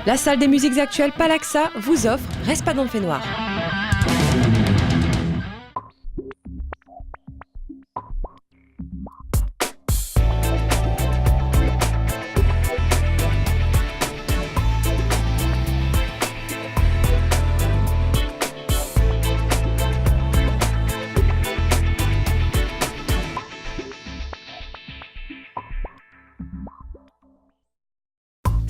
La salle des musiques actuelles Palaxa vous offre Respadon de Fait Noir.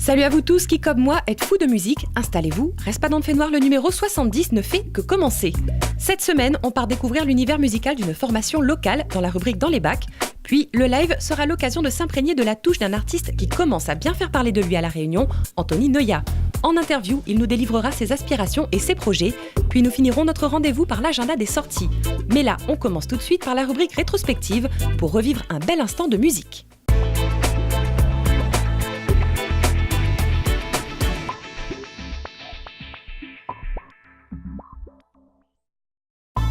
Salut à vous tous qui, comme moi, êtes fous de musique, installez-vous, Respadon de Fait Noir, le numéro 70 ne fait que commencer. Cette semaine, on part découvrir l'univers musical d'une formation locale dans la rubrique Dans les bacs, puis le live sera l'occasion de s'imprégner de la touche d'un artiste qui commence à bien faire parler de lui à La Réunion, Anthony Noya. En interview, il nous délivrera ses aspirations et ses projets, puis nous finirons notre rendez-vous par l'agenda des sorties. Mais là, on commence tout de suite par la rubrique rétrospective pour revivre un bel instant de musique.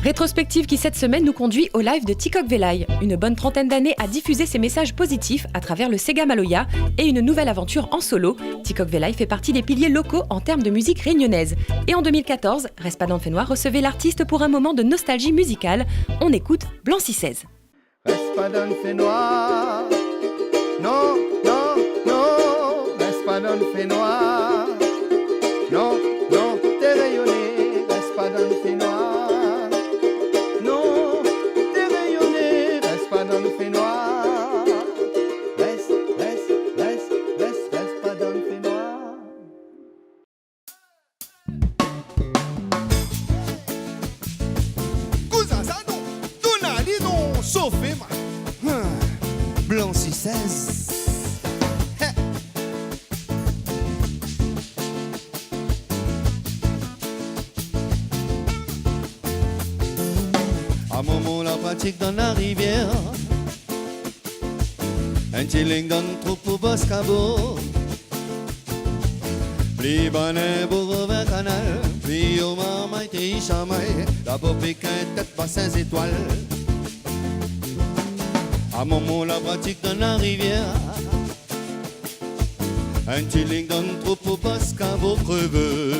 Rétrospective qui cette semaine nous conduit au live de Tikok Velay, une bonne trentaine d'années à diffuser ses messages positifs à travers le Sega Maloya et une nouvelle aventure en solo. Tikok Velay fait partie des piliers locaux en termes de musique réunionnaise. Et en 2014, Respadon de Fait Noir recevait l'artiste pour un moment de nostalgie musicale. On écoute Blanc 616. Respadon de Fait Noir, non, non, non, Respadon de Fait Noir, non, non, t'es rayonné, Respadon de Fait Noir. Blanc 616. À moment la pratique dans la rivière, un chilling dans le trou pour Boscabo. Pli bonnet pour un canal, puis au maman et chamaille, la popée qu'un tête pas 5 étoiles. À moment la pratique dans la rivière, un chilling dans le trou pour Boscabo creveux.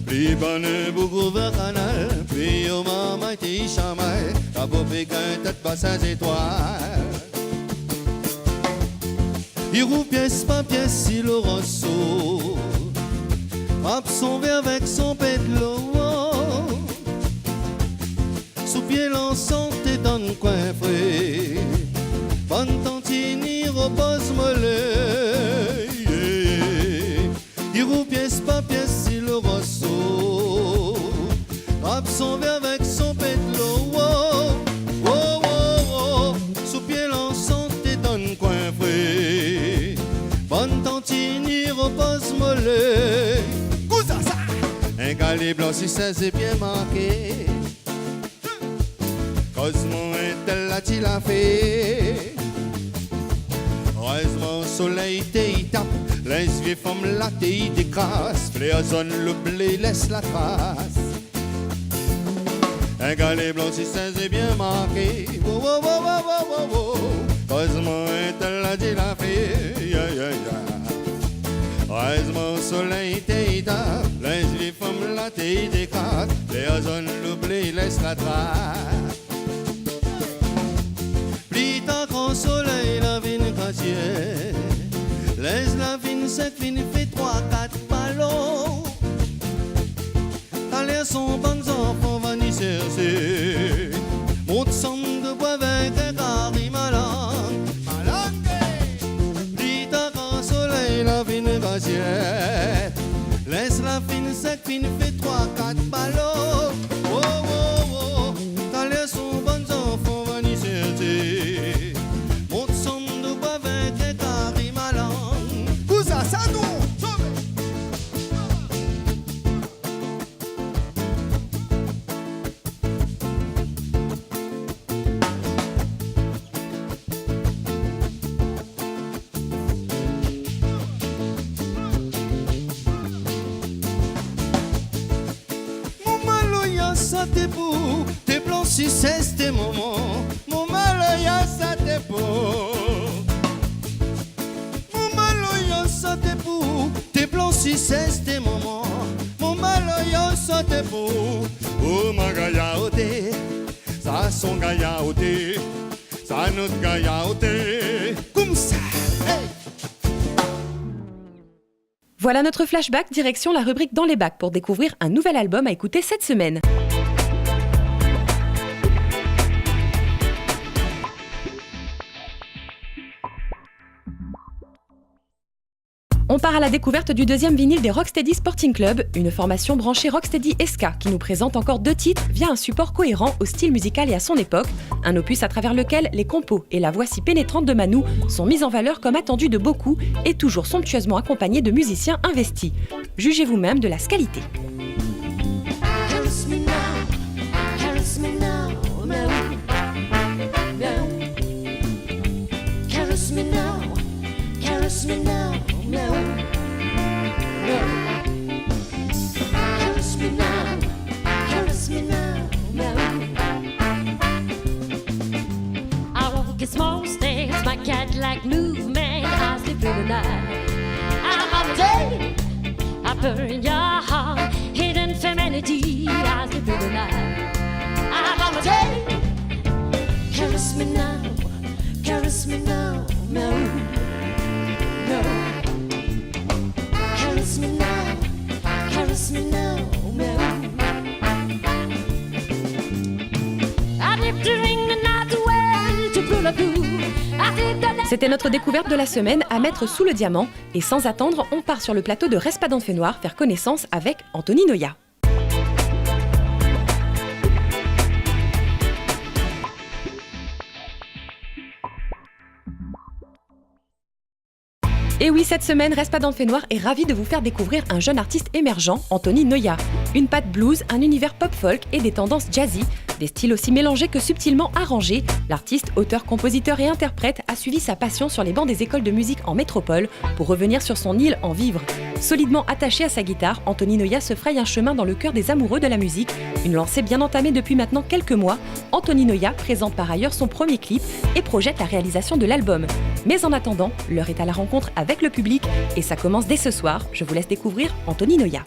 Pli bonnet pour un canal, puis au maman et chamaille, la popée qu'un tête pas 5 étoiles. Il roule pièce par pièce si le rosseau absorbé avec son pédalo. Sous pied l'ensemble t'es dans le coin frais, bonne tantini repose mollet. Il roule pièce par pièce si le rosseau absorbé avec son pédalo. Sous pied l'ensemble t'es dans le coin frais, bonne tantini repose mollet. Un galet blanc 616 est bien marqué, Cosmo est tel là-t-il a fait. Heureusement soleil t'y tape, les vieux femmes là t'y décrasse, fléazonne le blé laisse la trace. Un galet blanc 616 est bien marqué, Cosmo est tel là-t-il a fait. Heureusement soleil t'y tape, les vieux femmes là t'y décrasse, fléazonne le blé laisse la trace. Grand soleil, la vigne cassière, laisse la vigne sec, vigne fait 3-4 ballons. T'as l'air son bon enfant, va n'y chercher, monte son de bois avec un carré malade. Dis ta grand soleil, la vigne cassière, laisse la vigne sec, vigne fait 3-4 ballons. Oh, oh, oh, t'as l'air son bon enfant, va n'y chercher. T'es beau, t'es blanc si c'est tes moments, mon maloya ça t'es beau. Mon maloya ça t'es beau, t'es blanc si c'est ce moment, mon malheur yo saute pour. Oh ma gaïaoté, ça son gaïaoté, ça notre gaïaoté, comme ça. Hey! Voilà notre flashback direction la rubrique Dans les bacs pour découvrir un nouvel album à écouter cette semaine. On part à la découverte du deuxième vinyle des Rocksteady Sporting Club, une formation branchée Rocksteady Ska qui nous présente encore 2 titres via un support cohérent au style musical et à son époque, un opus à travers lequel les compos et la voix si pénétrante de Manu sont mises en valeur comme attendu de beaucoup et toujours somptueusement accompagnés de musiciens investis. Jugez vous-même de la qualité. Small steps, my cat-like movement as they through the night. I'm on the day, I burn your heart, hidden femininity as they through the night. I'm on the day, caress me now, no, no. Caress me now, no. I live during the night away. C'était notre découverte de la semaine à mettre sous le diamant et sans attendre, on part sur le plateau de Respadon Fait Noir faire connaissance avec Anthony Noya. Et oui, cette semaine, Respadon Fait Noir est ravi de vous faire découvrir un jeune artiste émergent, Anthony Noya. Une patte blues, un univers pop-folk et des tendances jazzy, des styles aussi mélangés que subtilement arrangés, l'artiste, auteur, compositeur et interprète a suivi sa passion sur les bancs des écoles de musique en métropole pour revenir sur son île en vivre. Solidement attaché à sa guitare, Anthony Noya se fraye un chemin dans le cœur des amoureux de la musique, une lancée bien entamée depuis maintenant quelques mois. Anthony Noya présente par ailleurs son premier clip et projette la réalisation de l'album. Mais en attendant, l'heure est à la rencontre avec le public et ça commence dès ce soir. Je vous laisse découvrir Anthony Noya.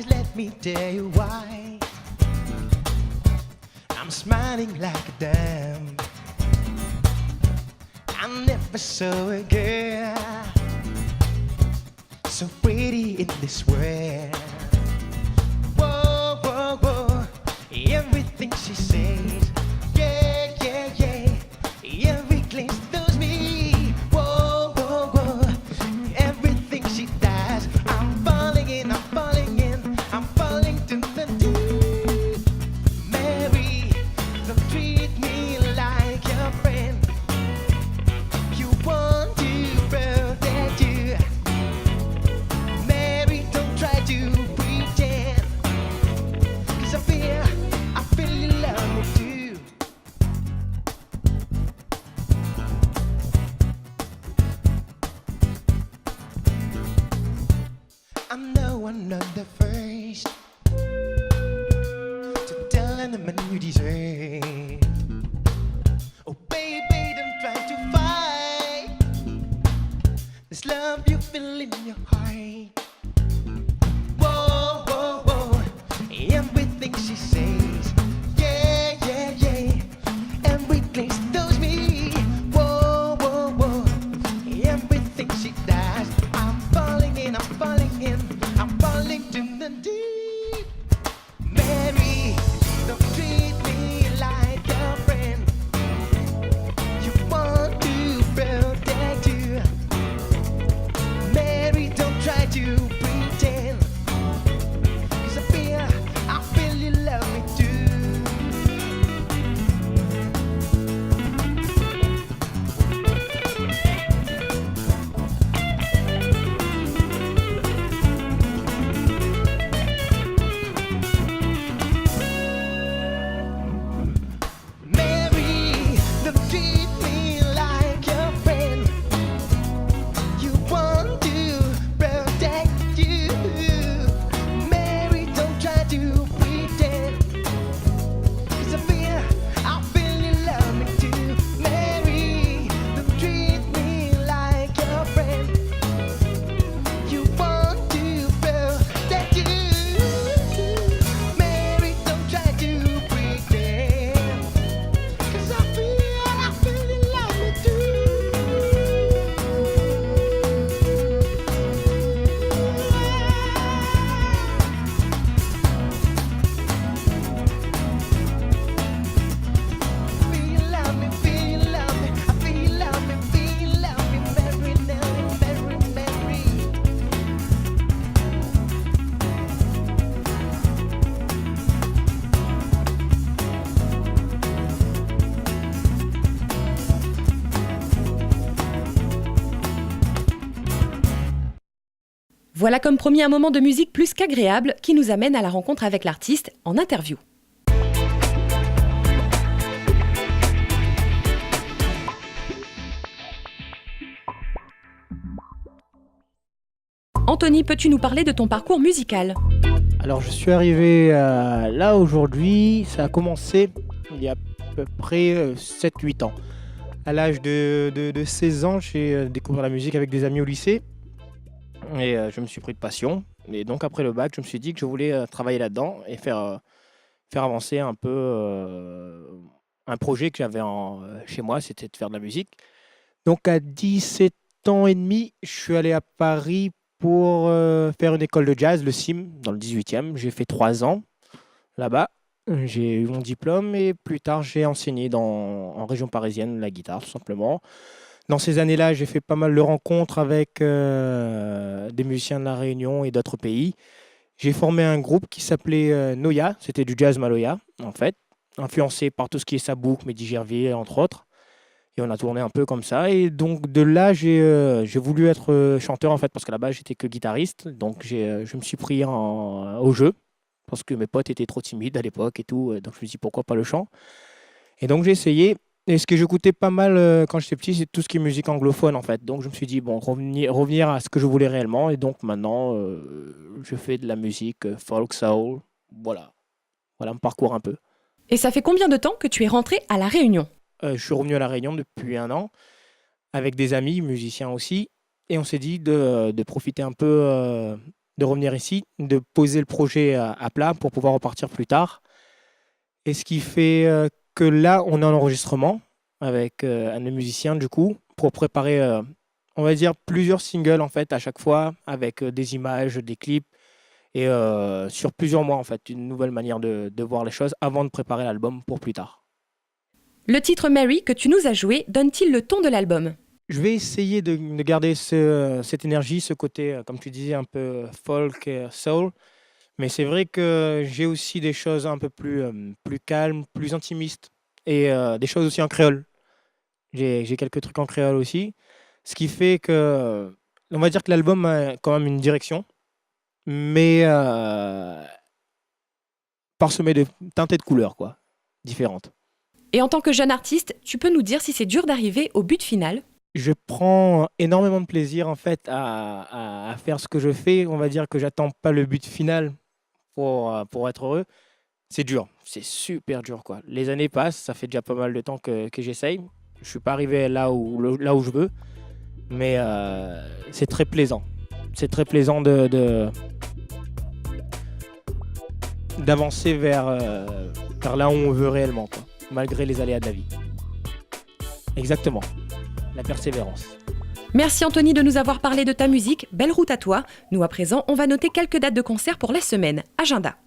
Let me tell you why I'm smiling like a dam. I never saw a girl so pretty in this world. Whoa, whoa, whoa, everything she says, yeah, yeah, yeah, every glance knows me. Whoa, whoa, whoa, everything she does, I'm falling in, I'm falling in. I'm falling to the deep. Mary, don't treat me like your friend. You want to protect you. Mary, don't try to pretend. 'Cause I feel you love me too. I know I'm not the first to tell any man you deserve. Oh baby, don't try to fight this love you feel in your heart. Whoa, whoa, whoa, everything she says, yeah, yeah, yeah, every place knows me. Whoa, whoa, whoa, everything she does, I'm falling in, I'm falling in, I'm falling to the deep. Mary, don't treat me like a friend. You want to protect you. Mary, don't Voilà comme promis un moment de musique plus qu'agréable qui nous amène à la rencontre avec l'artiste en interview. Anthony, peux-tu nous parler de ton parcours musical ? Alors je suis arrivé là aujourd'hui, ça a commencé il y a à peu près 7-8 ans. À l'âge de 16 ans, j'ai découvert la musique avec des amis au lycée et je me suis pris de passion. Et donc après le bac, je me suis dit que je voulais travailler là-dedans et faire avancer un peu un projet que j'avais chez moi, c'était de faire de la musique. Donc à 17 ans et demi, je suis allé à Paris pour faire une école de jazz, le CIM, dans le 18e. J'ai fait 3 ans là-bas. J'ai eu mon diplôme et plus tard, j'ai enseigné en région parisienne la guitare, tout simplement. Dans ces années-là, j'ai fait pas mal de rencontres avec des musiciens de La Réunion et d'autres pays. J'ai formé un groupe qui s'appelait Noya, c'était du jazz maloya, en fait, influencé par tout ce qui est Sabouk, Mehdi Gervier, entre autres. Et on a tourné un peu comme ça. Et donc, de là, j'ai voulu être chanteur, en fait, parce qu'à la base, j'étais que guitariste. Donc, je me suis pris au jeu, parce que mes potes étaient trop timides à l'époque et tout. Donc, je me suis dit, pourquoi pas le chant ? Et donc, j'ai essayé. Et ce que j'écoutais pas mal quand j'étais petit, c'est tout ce qui est musique anglophone, en fait. Donc, je me suis dit, bon, revenir à ce que je voulais réellement. Et donc, maintenant, je fais de la musique folk, soul. Voilà mon parcours un peu. Et ça fait combien de temps que tu es rentré à La Réunion ? Je suis revenu à La Réunion depuis 1 an, avec des amis, musiciens aussi. Et on s'est dit de profiter un peu, de revenir ici, de poser le projet à plat pour pouvoir repartir plus tard. Et ce qui fait que là, on est en enregistrement avec un des musiciens, du coup, pour préparer, on va dire, plusieurs singles, en fait, à chaque fois, avec des images, des clips, et sur plusieurs mois, en fait, une nouvelle manière de voir les choses avant de préparer l'album pour plus tard. Le titre Mary que tu nous as joué donne-t-il le ton de l'album ? Je vais essayer de garder cette énergie, ce côté, comme tu disais, un peu folk et soul. Mais c'est vrai que j'ai aussi des choses un peu plus calmes, plus intimistes. Et des choses aussi en créole. J'ai quelques trucs en créole aussi. Ce qui fait que, on va dire que l'album a quand même une direction. Mais parsemé de teintes et de couleurs, quoi, différentes. Et en tant que jeune artiste, tu peux nous dire si c'est dur d'arriver au but final ? Je prends énormément de plaisir en fait à faire ce que je fais. On va dire que j'attends pas le but final pour être heureux. C'est dur, c'est super dur, quoi. Les années passent, ça fait déjà pas mal de temps que j'essaye. Je suis pas arrivé là où je veux, mais c'est très plaisant. C'est très plaisant d'avancer vers là où on veut réellement, quoi, malgré les aléas de la vie. Exactement. La persévérance. Merci Anthony de nous avoir parlé de ta musique, belle route à toi. Nous à présent, on va noter quelques dates de concert pour la semaine. Agenda.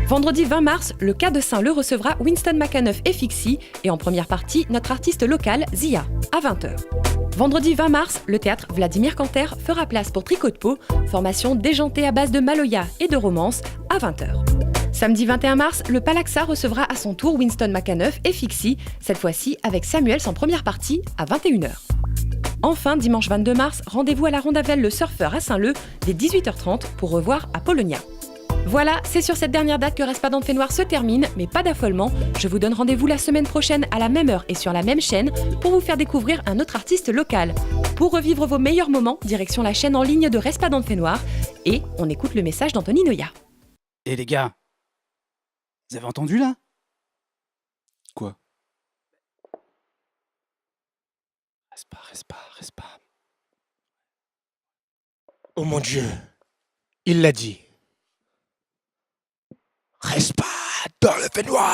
Vendredi 20 mars, le Cas de Saint-Leu recevra Winston McAnuff et Fixie et en première partie, notre artiste local, Zia, à 20h. Vendredi 20 mars, le théâtre Vladimir Canter fera place pour Tricot de peau, formation déjantée à base de maloya et de romance, à 20h. Samedi 21 mars, le Palaxa recevra à son tour Winston McAnuff et Fixie, cette fois-ci avec Samuels en première partie, à 21h. Enfin, dimanche 22 mars, rendez-vous à la Rondavelle Le Surfeur à Saint-Leu, dès 18h30 pour revoir Apollonia. Voilà, c'est sur cette dernière date que Reste pas dans le fait noir se termine, mais pas d'affolement. Je vous donne rendez-vous la semaine prochaine à la même heure et sur la même chaîne pour vous faire découvrir un autre artiste local. Pour revivre vos meilleurs moments, direction la chaîne en ligne de Reste pas dans le fait noir. Et on écoute le message d'Anthony Noya. Eh les gars, vous avez entendu là ? Quoi ? Reste pas. Oh mon Dieu, il l'a dit. Reste pas dans le fait noir.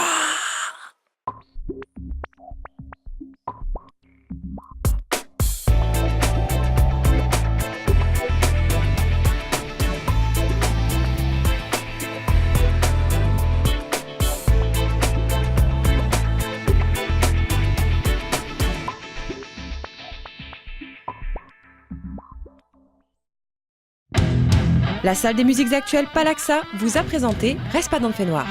La salle des musiques actuelles Palaxa vous a présenté Reste pas dans le fait noir.